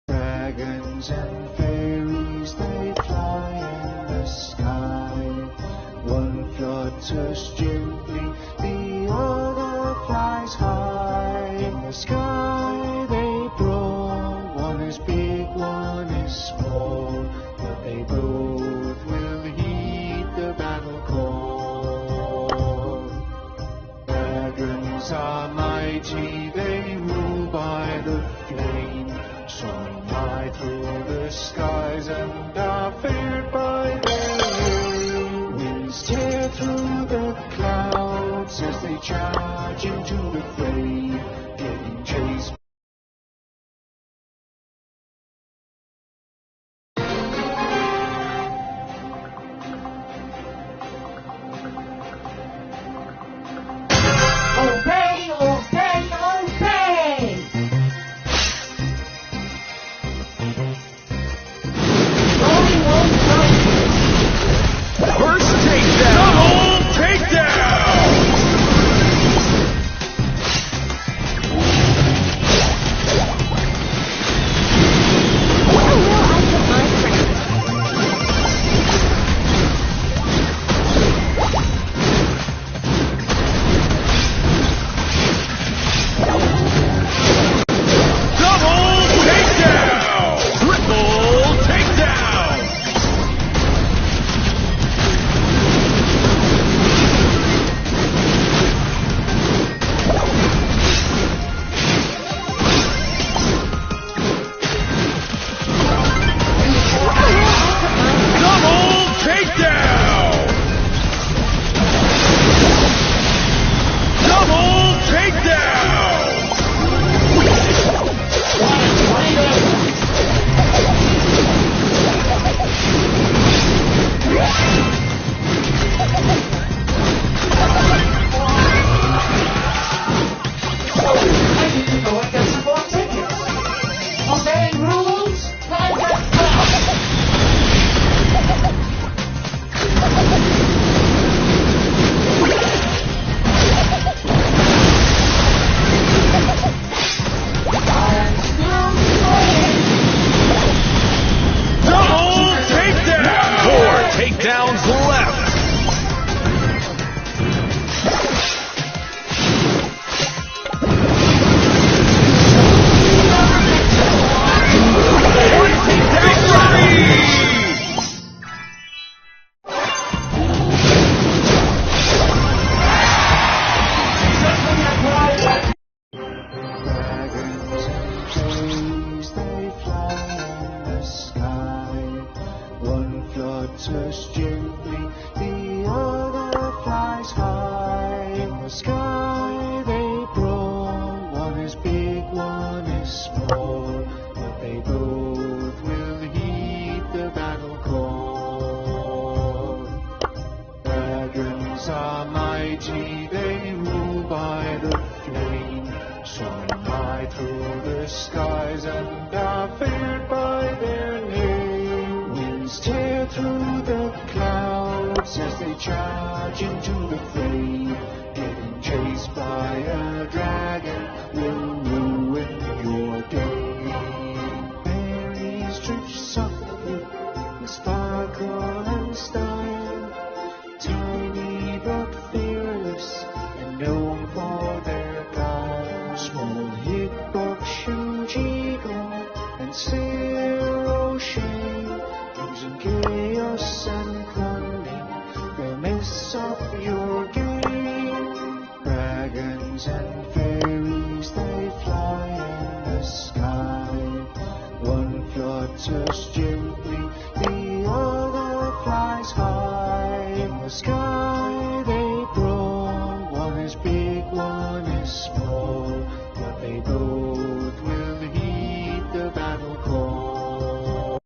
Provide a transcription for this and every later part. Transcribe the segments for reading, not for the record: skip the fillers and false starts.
Dragons and fairies, they fly in the sky. One flutters gently, the other flies high. In the sky they grow, one is big, one is small, but they both will heed the battle call. Dragons are mighty, they rule by the flame, soaring high through the skies and are feared by their name. Winds tear through the clouds as they charge into the fray, getting chased. Obey, obey, obey! First takedown! Double takedown! Where will I put my friend? Double takedown! Triple takedown! Double takedown! Double takedown! I didn't know I got some more tickets. Obeying rules, I got caught. I'm still playing. Double takedown! 4 takedowns left! One takedown ready! Dragons and fairies, they fly in the sky. One flutters gently, the other flies high. In the sky they grow, one is big, one is small, but they both will heed the battle call. Dragons are mighty, they rule by the flame, soaring high through the skies and are feared by their name. Winds tear through the clouds as they charge into the fray, getting chased by a dragon will ruin your day. Fairies drift softly with sparkle and style, tiny but fearless and known for their guile. Small Hickok, Shujigo, and Zero Shade, using chaos and cunning, they'll mess up your game. Dragons and fairies, they fly in the sky. One flutters gently, the other flies high. In the sky they grow, one is big, one is small, but they both will heed the battle call.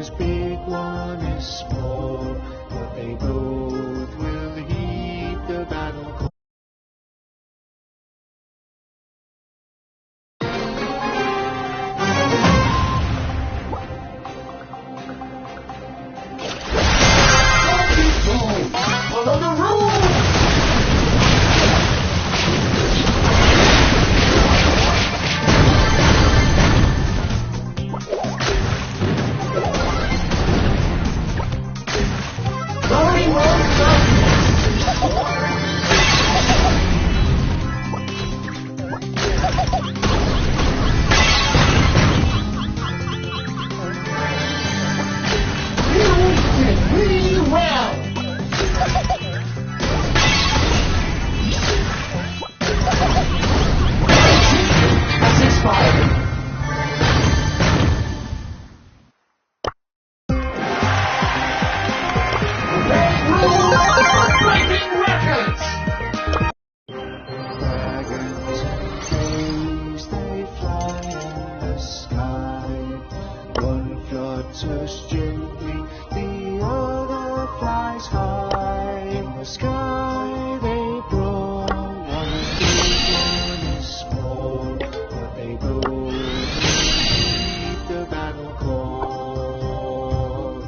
is big, one is small, but they both will heed the battle call. Follow the rules! Glory will You did really well! Has expired. Breaking records! Dragons and fairies, they fly in the sky. One flutters gently, the other flies high. In the sky they grow, one is big, one is small, but they both heed the battle call.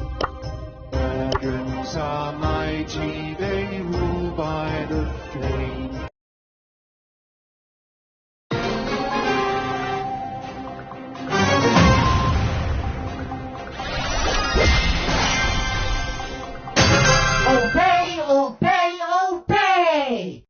Dragons are mighty, they rule by the flame. Obey, obey, obey!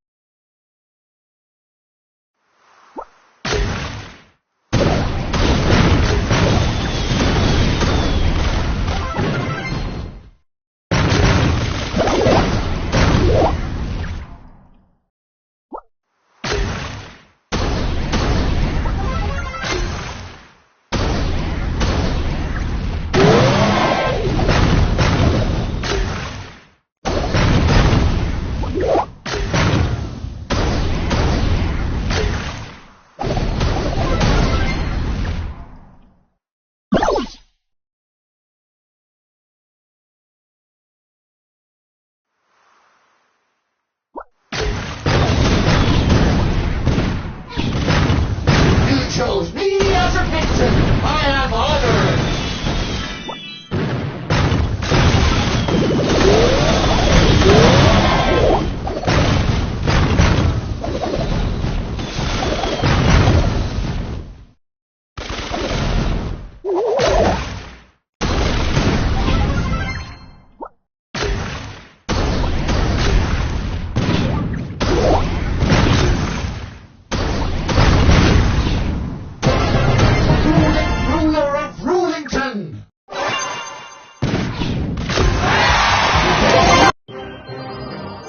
You chose me as a victim. I am honored. Ruler of Rulington.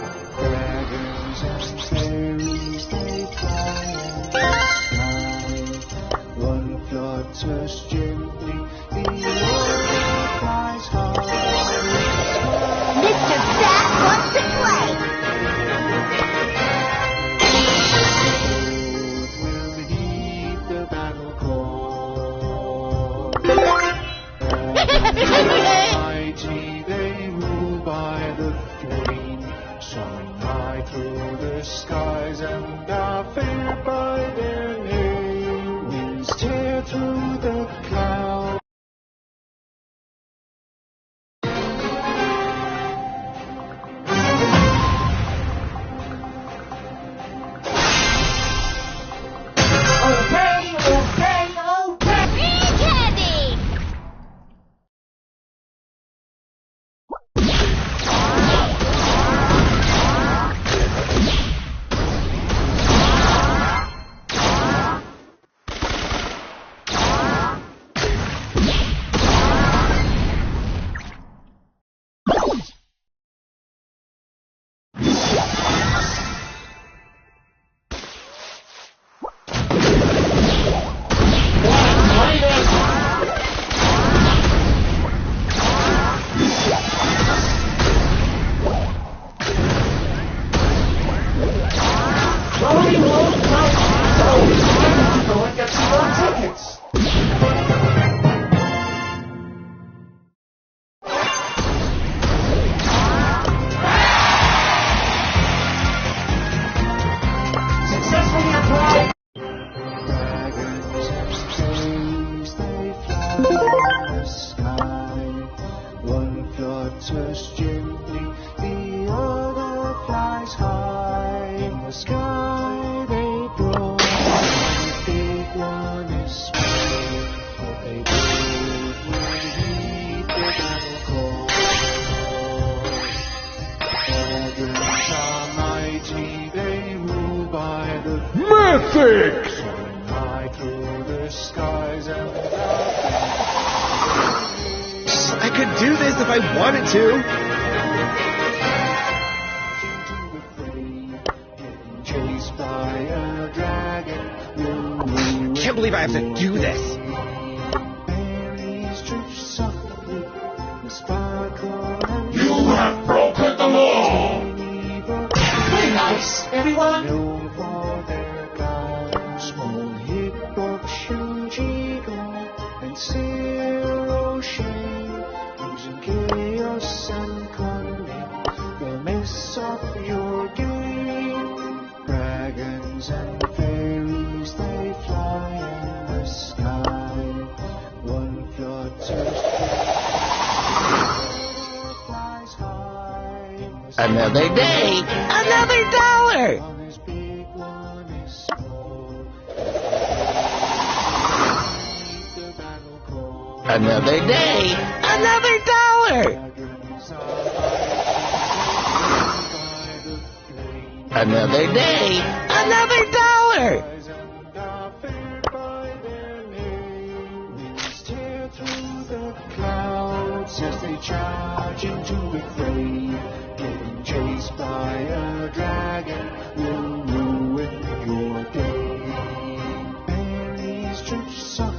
Dragons and fairies, they fly in the sky. One flutters gently, the other flies high. Mr. Fat wants to play. Both will heed the battle call. Mighty, they rule by the flame, soaring high through the skies and are feared by their name. Winds tear through the clouds. Obey, obey, obey! Green candy. flutters gently, the other flies high. In the sky they grow, the big one is small. What they build will heed the battle call. Dragons are mighty, they rule by the Mythics! soaring high through the skies and I could do this if I wanted to. chased by a dragon. Can't believe I have to do this. Berries drip softly, the sparkle and You have broken the law! Play nice, everyone! known for their guile. Small hippo, Shujigo, and Zero Shane, using chaos and cunning, the mess of your game. Dragons and fairies, they fly in the sky. One flutters flies high. Another day, another dollar. One is big, one is small. The battle call. Another day, another dollar. Dragons are by the flame. Another day, another dollar. Rise and are feared by their name. Winds tear through the clouds as they charge into the fray. Getting chased by a dragon will ruin your day. Berries drip softly.